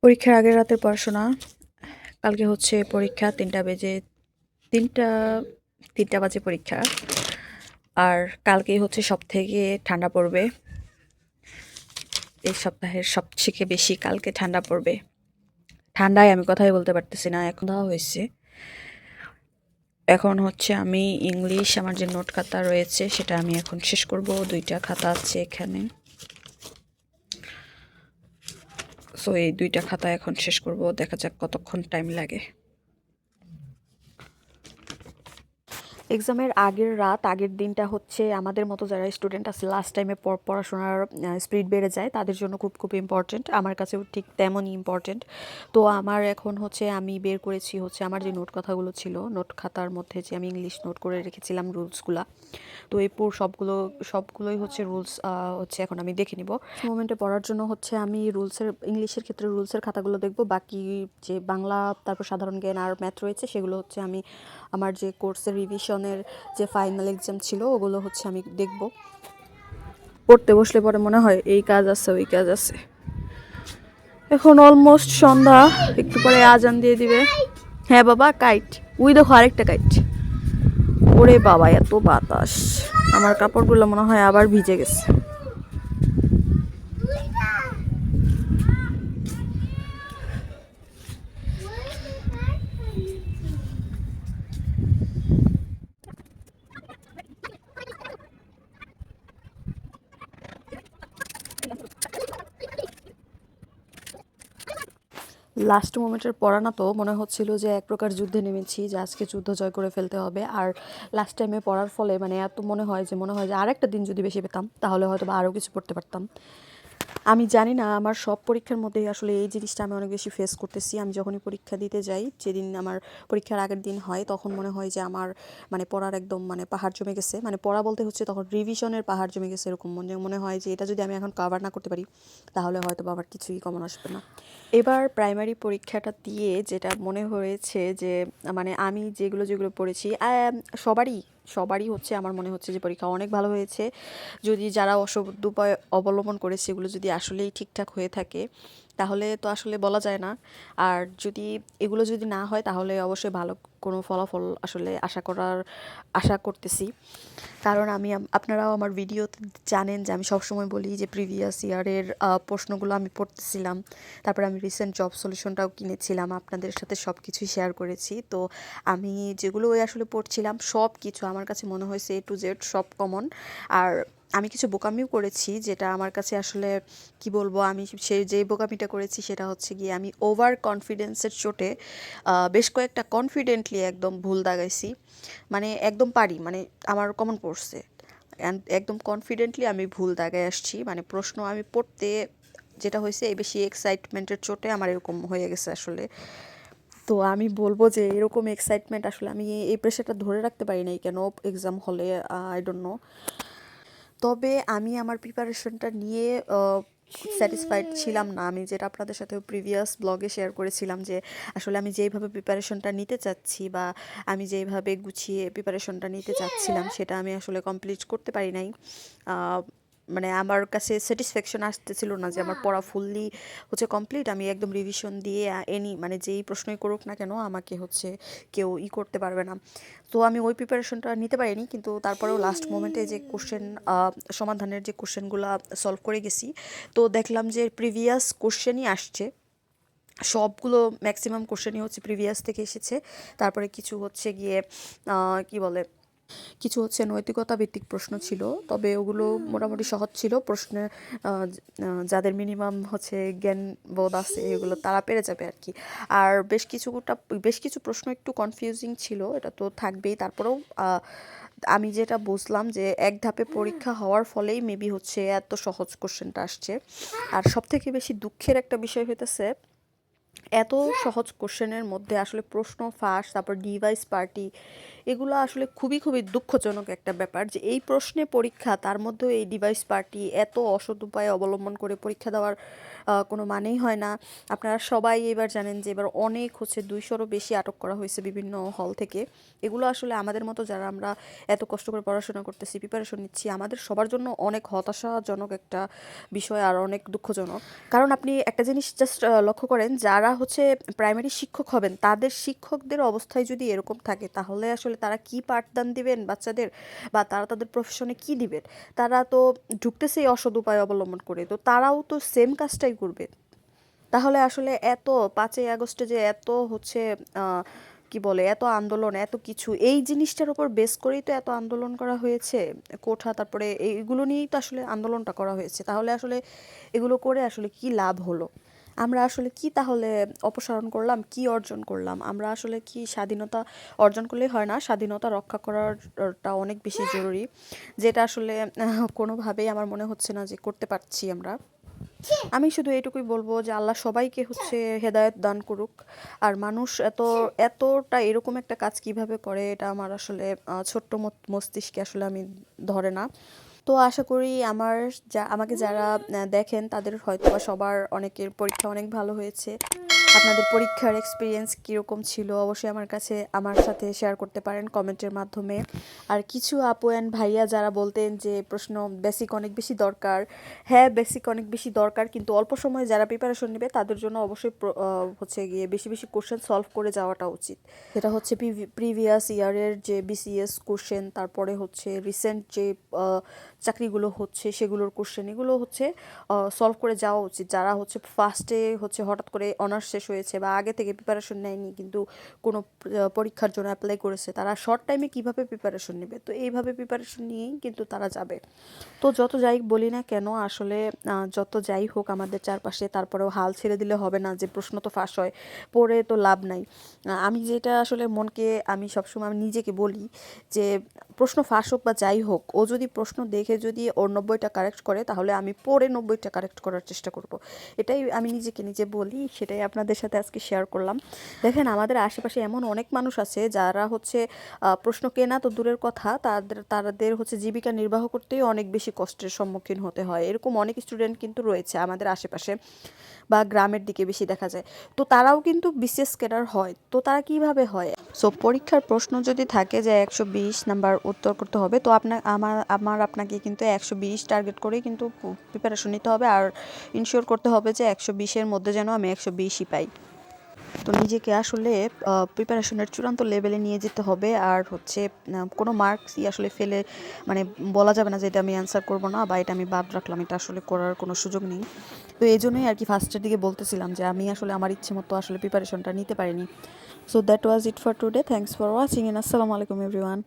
পরীক্ষার আগের রাতের পড়াশোনা। কালকে হচ্ছে পরীক্ষা ৩টা ৩টা বাজে পরীক্ষা। আর কালকেই হচ্ছে সবথেকে ঠান্ডা পড়বে। এই সপ্তাহের সবথেকে বেশি কালকে ঠান্ডা পড়বে। ঠান্ডায় আমি কথাই বলতে পারতেছি না, এখন দেওয়া হয়েছে। এখন হচ্ছে আমি ইংলিশ, আমার যে নোট খাতা রয়েছে সেটা আমি এখন শেষ করব। ২টা খাতা আছে এখানে। সো এই ২টা খাতা এখন শেষ করব, দেখা যাক কতক্ষণ টাইম লাগে। এক্সামের আগের রাত, আগের দিনটা হচ্ছে আমাদের মতো যারা স্টুডেন্ট আছে লাস্ট টাইমে পড়াশোনার স্পিড বেড়ে যায় তাদের জন্য খুব খুব ইম্পর্ট্যান্ট। আমার কাছেও ঠিক তেমনই ইম্পর্ট্যান্ট। তো আমার এখন হচ্ছে আমি বের করেছি হচ্ছে আমার যে নোট কথাগুলো ছিল, নোট খাতার মধ্যে যে আমি ইংলিশ নোট করে রেখেছিলাম রুলসগুলা। তো এই সবগুলোই হচ্ছে রুলস হচ্ছে এখন আমি দেখে নিব। মোমেন্টে পড়ার জন্য হচ্ছে আমি ইংলিশের ক্ষেত্রে রুলসের খাতাগুলো দেখব। বাকি যে বাংলা, তারপর সাধারণ জ্ঞান আর ম্যাথ রয়েছে সেগুলো হচ্ছে আমি আমার যে কোর্সের রিভিশনের যে ফাইনাল এক্সাম ছিল ওগুলো হচ্ছে আমি দেখব। পড়তে বসলে পরে মনে হয় এই কাজ আছে ওই কাজ আছে। এখন অলমোস্ট সন্ধ্যা, একটু পরে আজান দিয়ে দিবে। হ্যাঁ বাবা, কাইট। উই দেখো আরেকটা কাইট। ওরে বাবা, এত বাতাস! আমার কাপড়গুলো মনে হয় আবার ভিজে গেছে। লাস্ট মোমেন্টের পড়া না, তো মনে হচ্ছিল যে এক প্রকার যুদ্ধে নেমেছি, যে আজকে যুদ্ধ জয় করে ফেলতে হবে। আর লাস্ট টাইমে পড়ার ফলে মানে এত মনে হয় যে আরেকটা দিন যদি বেশি পেতাম তাহলে হয়তো বা আরও কিছু পড়তে পারতাম। আমি জানি না, আমার সব পরীক্ষার মধ্যেই আসলে এই জিনিসটা আমি অনেক বেশি ফেস করতেছি। আমি যখনই পরীক্ষা দিতে যাই, যেদিন আমার পরীক্ষার আগের দিন হয়, তখন মনে হয় যে আমার মানে পড়ার একদম মানে পাহাড় জমে গেছে। মানে পড়া বলতে হচ্ছে তখন রিভিশনের পাহাড় জমে গেছে, এরকম মনে হয় যে এটা যদি আমি এখন কভার না করতে পারি তাহলে হয়তো বা আমার কিছুই কমন আসবে না। এবার প্রাইমারি পরীক্ষাটা দিয়ে যেটা মনে হয়েছে যে মানে আমি যেগুলো পড়েছি, সবারই সবারই হচ্ছে আমার মনে হচ্ছে যে পরীক্ষা অনেক ভালো হয়েছে। যদি যারা অসৎ উপায় অবলম্বন করে সেগুলো যদি আসলেই ঠিকঠাক হয়ে থাকে তাহলে তো আসলে বলা যায় না। আর যদি এগুলো যদি না হয় তাহলে অবশ্যই ভালো কোনো ফলাফল আসলে আশা করতেছি। কারণ আপনারাও আমার ভিডিওতে জানেন যে আমি সবসময় বলি যে প্রিভিয়াস ইয়ারের প্রশ্নগুলো আমি পড়তেছিলাম। তারপর আমি রিসেন্ট জব সলিউশনটাও কিনেছিলাম, আপনাদের সাথে সব কিছুই শেয়ার করেছি। তো আমি যেগুলো ওই আসলে পড়ছিলাম সব কিছু আমার কাছে মনে হয়েছে A to Z সব কমন। আর আমি কিছু বোকামিও করেছি, যেটা আমার কাছে আসলে কি বলবো, আমি যে বোকামিটা করেছি সেটা হচ্ছে গিয়ে আমি ওভার কনফিডেন্সের চোটে বেশ কয়েকটা কনফিডেন্টলি একদম ভুল দাগাইছি। মানে একদম পারি, মানে আমার কমন পড়ছে একদম কনফিডেন্টলি আমি ভুল দাগায় আসছি। মানে প্রশ্ন আমি পড়তে যেটা হয়েছে এই বেশি এক্সাইটমেন্টের চোটে আমার এরকম হয়ে গেছে আসলে। তো আমি বলবো যে এরকম এক্সাইটমেন্ট আসলে আমি এই প্রেশারটা ধরে রাখতে পারি নাই কেন এক্সাম হলে, আই ডোন্ট নো। তবে আমি আমার প্রিপারেশনটা নিয়ে স্যাটিসফাইড ছিলাম না। আমি যেটা আপনাদের সাথে প্রিভিয়াস ব্লগে শেয়ার করেছিলাম যে আসলে আমি যেইভাবে প্রিপারেশনটা নিতে চাচ্ছি বা আমি যেইভাবে গুছিয়ে প্রিপারেশনটা নিতে চাচ্ছিলাম সেটা আমি আসলে কমপ্লিট করতে পারি নাই। মানে আমার কাছে স্যাটিসফ্যাকশন আসতেছিল না যে আমার পড়া ফুললি হচ্ছে কমপ্লিট, আমি একদম রিভিশন দিয়ে মানে যেই প্রশ্নই করুক না কেন আমাকে হচ্ছে কেউ করতে পারবে না। তো আমি ওই প্রিপারেশনটা নিতে পারিনি, কিন্তু তারপরেও লাস্ট মোমেন্টে যে সমাধানের যে কোশ্চেনগুলো সলভ করে গেছি, তো দেখলাম যে প্রিভিয়াস কোশ্চেনই আসছে সবগুলো। ম্যাক্সিমাম কোশ্চেনই হচ্ছে প্রিভিয়াস থেকে এসেছে। তারপরে কিছু হচ্ছে গিয়ে কি বলে, কিছু হচ্ছে নৈতিকতা ভিত্তিক প্রশ্ন ছিল, তবে ওগুলো মোটামুটি সহজ ছিল। প্রশ্নে যাদের মিনিমাম হচ্ছে জ্ঞান বোধ আছে এগুলো তারা পেরে যাবে আর কি। আর বেশ কিছু প্রশ্ন একটু কনফিউজিং ছিল, এটা তো থাকবেই। তারপরেও আমি যেটা বুঝলাম যে এক ধাপে পরীক্ষা হওয়ার ফলেই মেবি হচ্ছে এত সহজ কোশ্চেনটা আসছে। আর সবথেকে বেশি দুঃখের একটা বিষয় হইতেছে এত সহজ কোশ্চেনের মধ্যে আসলে প্রশ্ন ফাঁস, তারপর ডিভাইস পার্টি, এগুলো আসলে খুবই খুবই দুঃখজনক একটা ব্যাপার যে এই প্রশ্নে পরীক্ষা, তার মধ্যেও এই ডিভাইস পার্টি এত অসৎ উপায় অবলম্বন করে পরীক্ষা দেওয়ার কোনো মানেই হয় না। আপনারা সবাই এবার জানেন যে এবার অনেক হচ্ছে 200-রও বেশি আটক করা হয়েছে বিভিন্ন হল থেকে। এগুলো আসলে আমাদের মতো যারা আমরা এত কষ্ট করে পড়াশোনা করতেছি, প্রিপারেশন নিচ্ছি, আমাদের সবার জন্য অনেক হতাশাজনক একটা বিষয় আর অনেক দুঃখজনক। কারণ আপনি একটা জিনিস জাস্ট লক্ষ্য করেন, যারা হচ্ছে প্রাইমারি শিক্ষক হবেন তাদের শিক্ষকদের অবস্থায় যদি এরকম থাকে, তাহলে আসলে তারা কি পাঠদান দিবেন বাচ্চাদের, বা তারা তাদের প্রফেশনে কি দিবেন? তারা তো ঢুকতেছে এই অসৎ উপায় অবলম্বন করে, তো তারাও তো সেম কাজটাই করবে। তাহলে আসলে এত 5ই আগস্টে যে এত হচ্ছে কি বলে, এত আন্দোলন, এত কিছু এই জিনিসটার উপর বেস করেই তো এত আন্দোলন করা হয়েছে। কোঠা, তারপরে এইগুলো নিয়েই তো আসলে আন্দোলনটা করা হয়েছে। তাহলে আসলে এগুলো করে আসলে কি লাভ হলো? আমরা আসলে কি তাহলে অপসারণ করলাম, কি অর্জন করলাম? আমরা আসলে কি স্বাধীনতা অর্জন করলেই হয় না, স্বাধীনতা রক্ষা করারটা অনেক বেশি জরুরি, যেটা আসলে কোনোভাবেই আমার মনে হচ্ছে না যে করতে পারছি আমরা। আমি শুধু এইটুকুই বলবো যে আল্লাহ সবাইকে হচ্ছে হেদায়েত দান করুক। আর মানুষ এতটা এরকম একটা কাজ কিভাবে করে, এটা আমার আসলে ছোট্ট মস্তিষ্কে আসলে আমি ধরে না। তো আশা করি আমাকে যারা দেখেন তাদের হয়তো বা সবার অনেকের পরীক্ষা অনেক ভালো হয়েছে। আপনাদের পরীক্ষার এক্সপিরিয়েন্স কীরকম ছিল অবশ্যই আমার সাথে শেয়ার করতে পারেন কমেন্টের মাধ্যমে। আর কিছু আপু অ্যান্ড ভাইয়া যারা বলতেন যে প্রশ্ন বেসিক অনেক বেশি দরকার, হ্যাঁ বেসিক অনেক বেশি দরকার, কিন্তু অল্প সময়ে যারা প্রিপারেশন নেবে তাদের জন্য অবশ্যই হচ্ছে গিয়ে বেশি বেশি কোশ্চেন সলভ করে যাওয়াটা উচিত। সেটা হচ্ছে প্রিভিয়াস ইয়ারের যে বিসিএস কোশ্চেন, তারপরে হচ্ছে রিসেন্ট যে চাকরিগুলো হচ্ছে সেগুলোর কোশ্চেন, এগুলো হচ্ছে সলভ করে যাওয়া উচিত। যারা হচ্ছে ফার্স্টে হচ্ছে হঠাৎ করে অনার্স শেষ হয়েছে বা আগে থেকে প্রিপারেশন নেয়নি কিন্তু কোনো পরীক্ষার জন্য অ্যাপ্লাই করেছে, তারা শর্ট টাইমে কিভাবে প্রিপারেশন নেবে? তো এইভাবে প্রিপারেশন নিয়েই কিন্তু তারা যাবে। তো যত যাই বলি না কেন আসলে, যত যাই হোক আমাদের চারপাশে, তারপরেও হাল ছেড়ে দিলে হবে না যে প্রশ্ন তো ফাঁস হয়, পড়ে তো লাভ নাই। আমি যেটা আসলে আমি সবসময় আমি নিজেকে বলি যে প্রশ্ন ফাঁস হোক বা যাই হোক, ও যদি প্রশ্ন দেখে যদি ওর 90টা কারেক্ট করে, তাহলে আমি পড়ে 90টা কারেক্ট করার চেষ্টা করব। এটাই আমি নিজেকে নিজে বলি, সেটাই আপনাদের সাথে আজকে শেয়ার করলাম। দেখেন আমাদের আশেপাশে এমন অনেক মানুষ আছে যারা হচ্ছে প্রশ্ন কেনা তো দূরের কথা, তাদের হচ্ছে জীবিকা নির্বাহ করতেই অনেক বেশি কষ্টের সম্মুখীন হতে হয়। এরকম অনেক স্টুডেন্ট কিন্তু রয়েছে আমাদের আশেপাশে, বা গ্রামের দিকে বেশি দেখা যায়। তো তারাও কিন্তু বিসিএস ক্যাডার হয়। তো তারা কিভাবে হয়? সো পরীক্ষার প্রশ্ন যদি থাকে যে 120 নাম্বার উত্তর করতে হবে, তো আপনাকে কিন্তু 120 টার্গেট করেই কিন্তু প্রিপারেশন নিতে হবে, আর ইনশিওর করতে হবে যে 120-এর মধ্যে যেন আমি 120ই পাই। তো নিজেকে আসলে প্রিপারেশনের চূড়ান্ত লেভেলে নিয়ে যেতে হবে। আর হচ্ছে কোনো মার্কসই আসলে ফেলে, মানে বলা যাবে না যে এটা আমি অ্যান্সার করবো না বা এটা আমি বাদ রাখলাম, এটা আসলে করার কোনো সুযোগ নেই। তো এই জন্যই আর কি ফার্স্টের দিকে বলতেছিলাম যে আমি আসলে আমার ইচ্ছে মতো আসলে প্রিপারেশনটা নিতে পারিনি। So that was it for today. Thanks for watching, and আসসালামু আলাইকুম এভরিওয়ান।